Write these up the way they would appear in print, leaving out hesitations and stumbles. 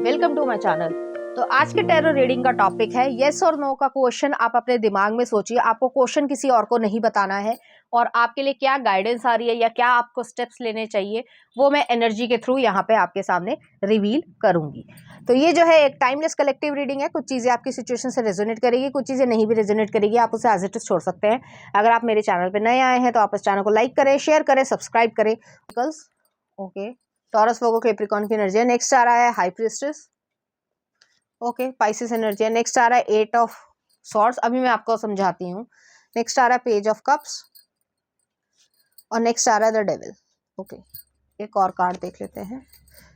Welcome to my channel. तो आज के टैरो रीडिंग का टॉपिक है येस और नो का क्वेश्चन। आप अपने दिमाग में सोचिए, आपको क्वेश्चन किसी और को नहीं बताना है और आपके लिए क्या गाइडेंस आ रही है या क्या आपको स्टेप्स लेने चाहिए वो मैं एनर्जी के थ्रू यहाँ पे आपके सामने रिवील करूंगी। तो ये जो है एक टाइमलेस कलेक्टिव रीडिंग है। कुछ चीज़ें आपकी सिचुएशन से रेजोनेट करेगी, कुछ चीज़ें नहीं भी रेजोनेट करेगी, आप उसे एज इट इज छोड़ सकते हैं। अगर आप मेरे चैनल पर नए आए हैं तो आप इस चैनल को लाइक करें, शेयर करें, सब्सक्राइब करें। ओके, टॉरस वर्गो कैप्रिकॉर्न की एनर्जी है। नेक्स्ट आ रहा है high priestess. Okay, Pisces energy है। नेक्स्ट आ रहा है एट ऑफ सॉर्ड्स, अभी मैं आपको समझाती हूँ। नेक्स्ट आ रहा है पेज ऑफ कप्स और नेक्स्ट आ रहा है द डेविल। ओके, एक और कार्ड देख लेते हैं।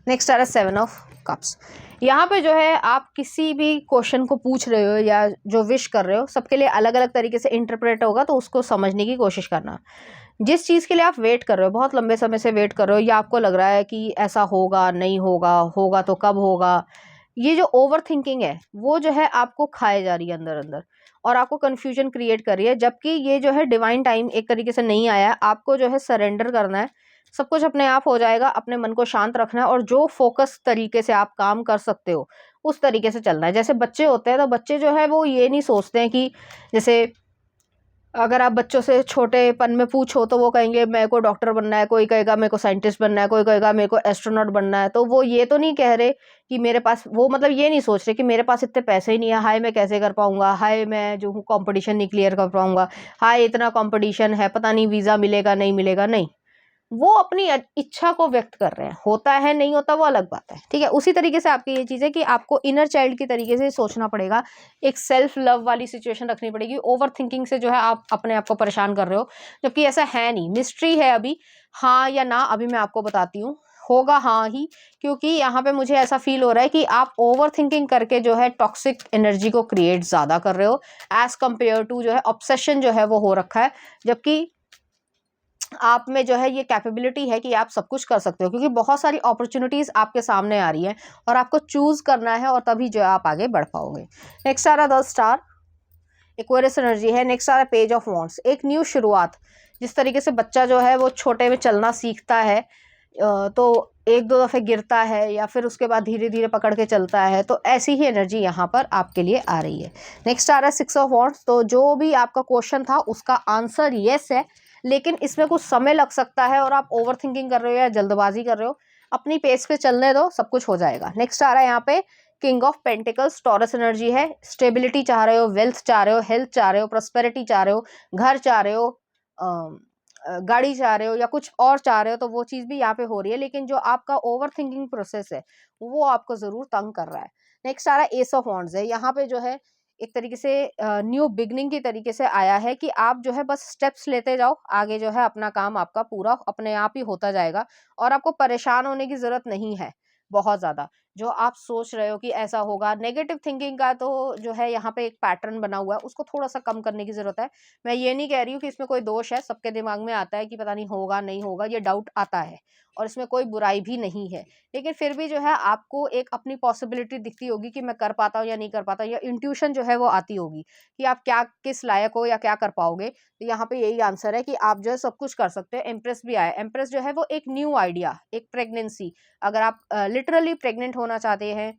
नेक्स्ट आ रहा है सेवन ऑफ कप्स। यहाँ पे जो है आप किसी भी क्वेश्चन को पूछ रहे हो या जो विश कर रहे हो, सबके लिए अलग अलग तरीके से इंटरप्रेट होगा, तो उसको समझने की कोशिश करना। जिस चीज़ के लिए आप वेट कर रहे हो, बहुत लंबे समय से वेट कर रहे हो, या आपको लग रहा है कि ऐसा होगा नहीं होगा, होगा तो कब होगा, ये जो ओवर थिंकिंग है वो जो है आपको खाए जा रही है अंदर अंदर और आपको कंफ्यूजन क्रिएट कर रही है। जबकि ये जो है डिवाइन टाइम एक तरीके से नहीं आया है। आपको जो है सरेंडर करना है, सब कुछ अपने आप हो जाएगा। अपने मन को शांत रखना है और जो फोकस तरीके से आप काम कर सकते हो उस तरीके से चलना है। जैसे बच्चे होते हैं तो बच्चे जो है वो ये नहीं सोचते हैं कि जैसे अगर आप बच्चों से छोटेपन में पूछो तो वो कहेंगे मेरे को डॉक्टर बनना है, कोई कहेगा मेरे को साइंटिस्ट बनना है, कोई कहेगा मेरे को एस्ट्रोनॉट बनना है। तो वो ये तो नहीं कह रहे कि मेरे पास, वो मतलब ये नहीं सोच रहे कि मेरे पास इतने पैसे ही नहीं है, हाय मैं कैसे कर पाऊंगा, हाय मैं जो हूँ कंपटीशन नहीं क्लियर कर पाऊंगा, हाय इतना कंपटीशन है, पता नहीं वीजा मिलेगा नहीं मिलेगा। नहीं, वो अपनी इच्छा को व्यक्त कर रहे हैं। होता है नहीं होता वो अलग बात है, ठीक है। उसी तरीके से आपकी ये चीज़ है कि आपको इनर चाइल्ड की तरीके से सोचना पड़ेगा। एक सेल्फ लव वाली सिचुएशन रखनी पड़ेगी। ओवर थिंकिंग से जो है आप अपने आप को परेशान कर रहे हो, जबकि ऐसा है नहीं। मिस्ट्री है अभी, हाँ या ना अभी मैं आपको बताती हूँ। होगा हाँ ही, क्योंकि यहाँ पे मुझे ऐसा फील हो रहा है कि आप ओवर थिंकिंग करके जो है टॉक्सिक एनर्जी को क्रिएट ज्यादा कर रहे हो एज कंपेयर टू जो है ऑब्सेशन जो है वो हो रखा है। जबकि आप में जो है ये कैपेबिलिटी है कि आप सब कुछ कर सकते हो, क्योंकि बहुत सारी अपॉर्चुनिटीज आपके सामने आ रही हैं और आपको चूज करना है और तभी जो है आप आगे बढ़ पाओगे। नेक्स्ट आ रहा है द स्टार, एक्वेरियस एनर्जी है। नेक्स्ट आ रहा है पेज ऑफ वॉन्ड्स, एक न्यू शुरुआत। जिस तरीके से बच्चा जो है वो छोटे में चलना सीखता है तो एक दो दफे गिरता है या फिर उसके बाद धीरे धीरे पकड़ के चलता है, तो ऐसी ही एनर्जी यहाँ पर आपके लिए आ रही है। नेक्स्ट आ रहा है सिक्स ऑफ वॉन्ड्स। तो जो भी आपका क्वेश्चन था उसका आंसर येस है, लेकिन इसमें कुछ समय लग सकता है और आप ओवर थिंकिंग कर रहे हो या जल्दबाजी कर रहे हो। अपनी पेस पे चलने दो, सब कुछ हो जाएगा। नेक्स्ट आ रहा है यहाँ पे king of pentacles, taurus energy है। स्टेबिलिटी चाह रहे हो, वेल्थ चाह रहे हो, हेल्थ चाह रहे हो, प्रॉस्पेरिटी चाह रहे हो, घर चाह रहे हो, गाड़ी चाह रहे हो या कुछ और चाह रहे हो, तो वो चीज़ भी यहाँ पे हो रही है। लेकिन जो आपका ओवर थिंकिंग प्रोसेस है वो आपको ज़रूर तंग कर रहा है। नेक्स्ट आ रहा है एस ऑफ वॉन्ड्स है। यहाँ पे जो है एक तरीके से न्यू बिगनिंग की तरीके से आया है कि आप जो है बस स्टेप्स लेते जाओ, आगे जो है अपना काम आपका पूरा अपने आप ही होता जाएगा और आपको परेशान होने की ज़रूरत नहीं है बहुत ज़्यादा। जो आप सोच रहे हो कि ऐसा होगा, नेगेटिव थिंकिंग का तो जो है यहाँ पे एक पैटर्न बना हुआ है, उसको थोड़ा सा कम करने की ज़रूरत है। मैं ये नहीं कह रही हूँ कि इसमें कोई दोष है, सबके दिमाग में आता है कि पता नहीं होगा नहीं होगा, ये डाउट आता है और इसमें कोई बुराई भी नहीं है। लेकिन फिर भी जो है आपको एक अपनी पॉसिबिलिटी दिखती होगी कि मैं कर पाता हूँ या नहीं कर पाता हूँ, या इंट्यूशन जो है वो आती होगी कि आप क्या किस लायक हो या क्या कर पाओगे। तो यहाँ पे यही आंसर है कि आप जो है सब कुछ कर सकते हो। एम्प्रेस भी आया। एम्प्रेस जो है वो एक न्यू आइडिया, एक प्रेगनेंसी, अगर आप लिटरली प्रेग्नेंट होना चाहते हैं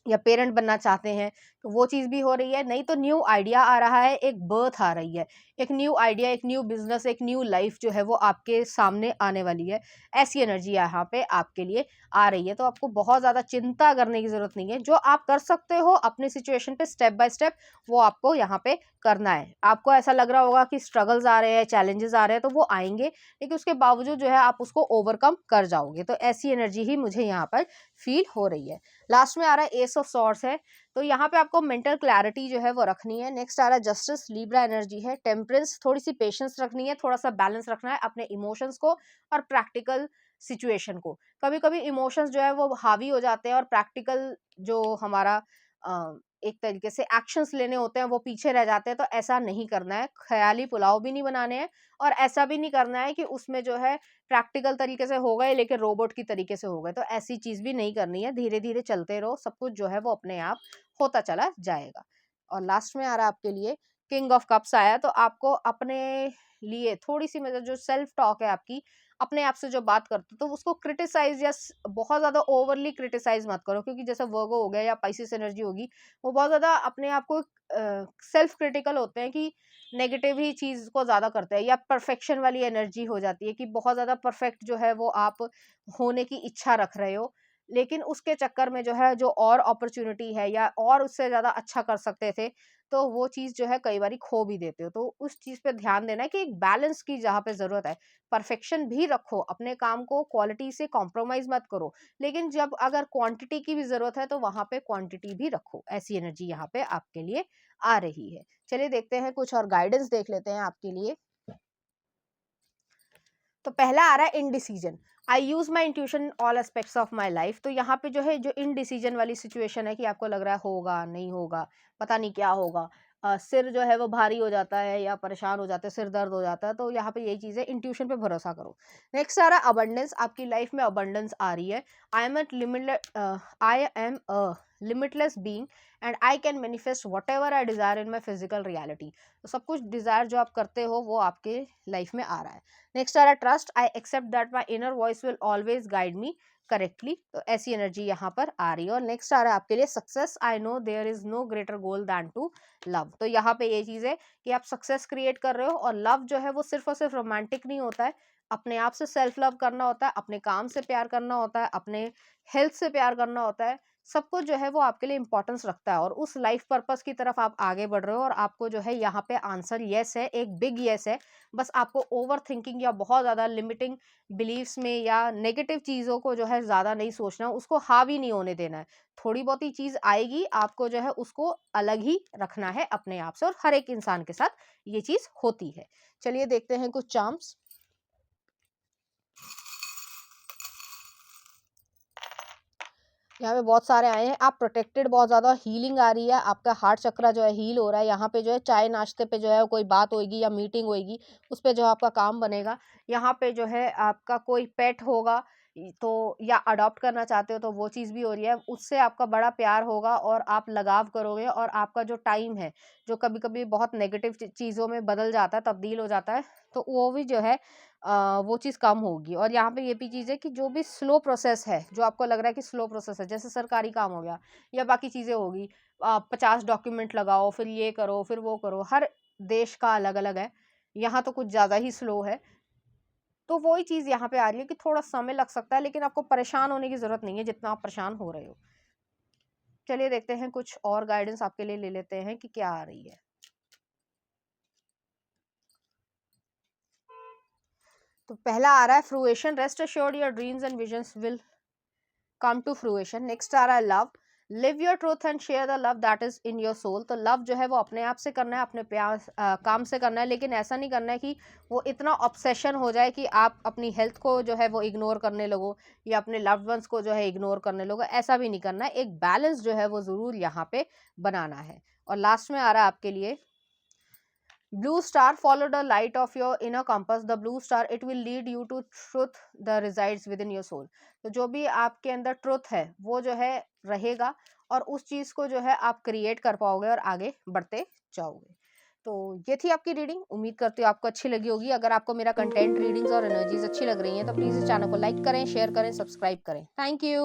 या पेरेंट बनना चाहते हैं तो वो चीज़ भी हो रही है। नहीं तो न्यू आइडिया आ रहा है, एक बर्थ आ रही है, एक न्यू आइडिया, एक न्यू बिजनेस, एक न्यू लाइफ जो है वो आपके सामने आने वाली है। ऐसी एनर्जी यहाँ पे आपके लिए आ रही है। तो आपको बहुत ज़्यादा चिंता करने की ज़रूरत नहीं है। जो आप कर सकते हो अपनी सिचुएशन पे स्टेप बाय स्टेप, वो आपको यहाँ पे करना है। आपको ऐसा लग रहा होगा कि स्ट्रगल्स आ रहे हैं, चैलेंजेस आ रहे हैं, तो वो आएंगे, लेकिन उसके बावजूद जो है आप उसको ओवरकम कर जाओगे। तो ऐसी एनर्जी ही मुझे यहाँ पर फील हो रही है। लास्ट में आ रहा है एस ऑफ सॉर्ड्स है। तो यहाँ पे आपको मेंटल क्लैरिटी जो है वो रखनी है। नेक्स्ट आ रहा है जस्टिस, लिब्रा एनर्जी है। टेम्परेंस, थोड़ी सी पेशेंस रखनी है, थोड़ा सा बैलेंस रखना है अपने इमोशंस को और प्रैक्टिकल सिचुएशन को। कभी कभी इमोशंस जो है वो हावी हो जाते हैं और प्रैक्टिकल जो हमारा एक तरीके से एक्शंस लेने होते हैं वो पीछे रह जाते हैं। तो ऐसा नहीं करना है, ख्याली पुलाव भी नहीं बनाने हैं और ऐसा भी नहीं करना है कि उसमें जो है प्रैक्टिकल तरीके से हो गए लेकिन रोबोट की तरीके से हो गए। तो ऐसी चीज भी नहीं करनी है। धीरे धीरे चलते रहो, सब कुछ जो है वो अपने आप होता चला जाएगा। और लास्ट में आ रहा है आपके लिए किंग ऑफ कप्स आया। तो आपको अपने लिए थोड़ी सी मतलब जो सेल्फ टॉक है आपकी, अपने आप से जो बात करते हो तो उसको क्रिटिसाइज या बहुत ज्यादा ओवरली क्रिटिसाइज मत करो, क्योंकि जैसे वर्गो हो गया या पाइसिस एनर्जी होगी, वो बहुत ज्यादा अपने आप को सेल्फ क्रिटिकल होते हैं कि नेगेटिव ही चीज को ज्यादा करते हैं, या परफेक्शन वाली एनर्जी हो जाती है कि बहुत ज्यादा परफेक्ट जो है वो आप होने की इच्छा रख रहे हो, लेकिन उसके चक्कर में जो है जो और अपॉर्चुनिटी है या और उससे ज्यादा अच्छा कर सकते थे, तो वो चीज जो है कई बार खो भी देते हो। तो उस चीज पे ध्यान देना है कि एक बैलेंस की जहाँ पे जरूरत है, परफेक्शन भी रखो, अपने काम को क्वालिटी से कॉम्प्रोमाइज मत करो, लेकिन जब अगर क्वांटिटी की भी जरूरत है तो वहां पे क्वांटिटी भी रखो। ऐसी एनर्जी यहाँ पे आपके लिए आ रही है। चलिए देखते हैं कुछ और गाइडेंस देख लेते हैं आपके लिए। तो पहला आ रहा है indecision. I use my intuition all aspects of my life. तो यहाँ पे जो है जो इनडिसीजन वाली सिचुएशन है कि आपको लग रहा है होगा नहीं होगा, पता नहीं क्या होगा, सिर जो है वो भारी हो जाता है या परेशान हो जाता है, सिर दर्द हो जाता है, तो यहाँ पे यही चीज़ है, इंट्यूशन पे भरोसा करो। नेक्स्ट आ रहा है अबंडेंस। आपकी लाइफ में अबंडेंस आ रही है। I am a limitless being and I can manifest what ever I Dzire in my physical reality. तो सब कुछ डिजायर जो आप करते हो वो आपके लाइफ में आ रहा है। नेक्स्ट आ रहा है trust. I accept that my inner voice will always guide me correctly. तो ऐसी एनर्जी यहाँ पर आ रही है। और नेक्स्ट आ रहा है आपके लिए success. I know there is no greater goal than to love. तो यहाँ पे ये चीज है कि आप सक्सेस क्रिएट कर रहे हो, और लव जो है वो सिर्फ और सिर्फ रोमांटिक नहीं होता है, अपने आप से सेल्फ लव करना होता है, अपने काम से प्यार करना होता है, अपने हेल्थ से प्यार करना होता है। सब कुछ जो है वो आपके लिए इंपॉर्टेंस रखता है, और उस लाइफ पर्पस की तरफ आप आगे बढ़ रहे हो, और आपको जो है यहाँ पे आंसर यस है, एक बिग यस है। बस आपको ओवर थिंकिंग या बहुत ज़्यादा लिमिटिंग बिलीव्स में या नेगेटिव चीज़ों को जो है ज़्यादा नहीं सोचना, उसको हावी नहीं होने देना है। थोड़ी बहुत ही चीज़ आएगी, आपको जो है उसको अलग ही रखना है अपने आप से, और हर एक इंसान के साथ ये चीज़ होती है। चलिए देखते हैं कुछ चार्म्स। यहाँ पे बहुत सारे आए हैं। आप प्रोटेक्टेड, बहुत ज़्यादा हीलिंग आ रही है, आपका हार्ट चक्रा जो है हील हो रहा है। यहाँ पे जो है चाय नाश्ते पे जो है कोई बात होगी या मीटिंग होगी, उस पे जो है आपका काम बनेगा। यहाँ पे जो है आपका कोई पेट होगा तो, या अडॉप्ट करना चाहते हो तो वो चीज़ भी हो रही है, उससे आपका बड़ा प्यार होगा और आप लगाव करोगे, और आपका जो टाइम है जो कभी कभी बहुत नेगेटिव चीज़ों में बदल जाता है, तब्दील हो जाता है, तो वो भी जो है वो चीज़ कम होगी। और यहाँ पे ये भी चीज़ है कि जो भी स्लो प्रोसेस है, जो आपको लग रहा है कि स्लो प्रोसेस है, जैसे सरकारी काम हो गया या बाकी चीज़ें होगी, 50 डॉक्यूमेंट लगाओ, फिर ये करो, फिर वो करो, हर देश का अलग अलग है, यहाँ तो कुछ ज़्यादा ही स्लो है। तो वही चीज़ यहाँ पे आ रही है कि थोड़ा समय लग सकता है, लेकिन आपको परेशान होने की ज़रूरत नहीं है जितना आप परेशान हो रहे हो। चलिए देखते हैं कुछ और गाइडेंस आपके लिए ले लेते हैं कि क्या आ रही है। तो पहला आ रहा है fruition. Rest assured your dreams and visions will come to fruition. Next आ रहा है love. Live your truth and share the love that is in your soul. तो लव जो है वो अपने आप से करना है, अपने प्यार काम से करना है, लेकिन ऐसा नहीं करना है कि वो इतना ऑब्सेशन हो जाए कि आप अपनी हेल्थ को जो है वो इग्नोर करने लगो, या अपने लव्ड वंस को जो है इग्नोर करने लगो। ऐसा भी नहीं करना है, एक बैलेंस जो है वो जरूर यहाँ पे बनाना है। और लास्ट में आ रहा है आपके लिए blue star. Follow the light of your inner compass, the blue star. It will lead you to truth that resides within your soul. तो जो भी आपके अंदर ट्रुथ है वो जो है रहेगा, और उस चीज को जो है आप क्रिएट कर पाओगे और आगे बढ़ते जाओगे। तो ये थी आपकी रीडिंग। उम्मीद करती हूँ आपको अच्छी लगी होगी। अगर आपको मेरा कंटेंट, रीडिंग्स और एनर्जीज अच्छी लग रही हैं तो प्लीज इस चैनल को लाइक करें, शेयर करें, सब्सक्राइब करें। Thank you.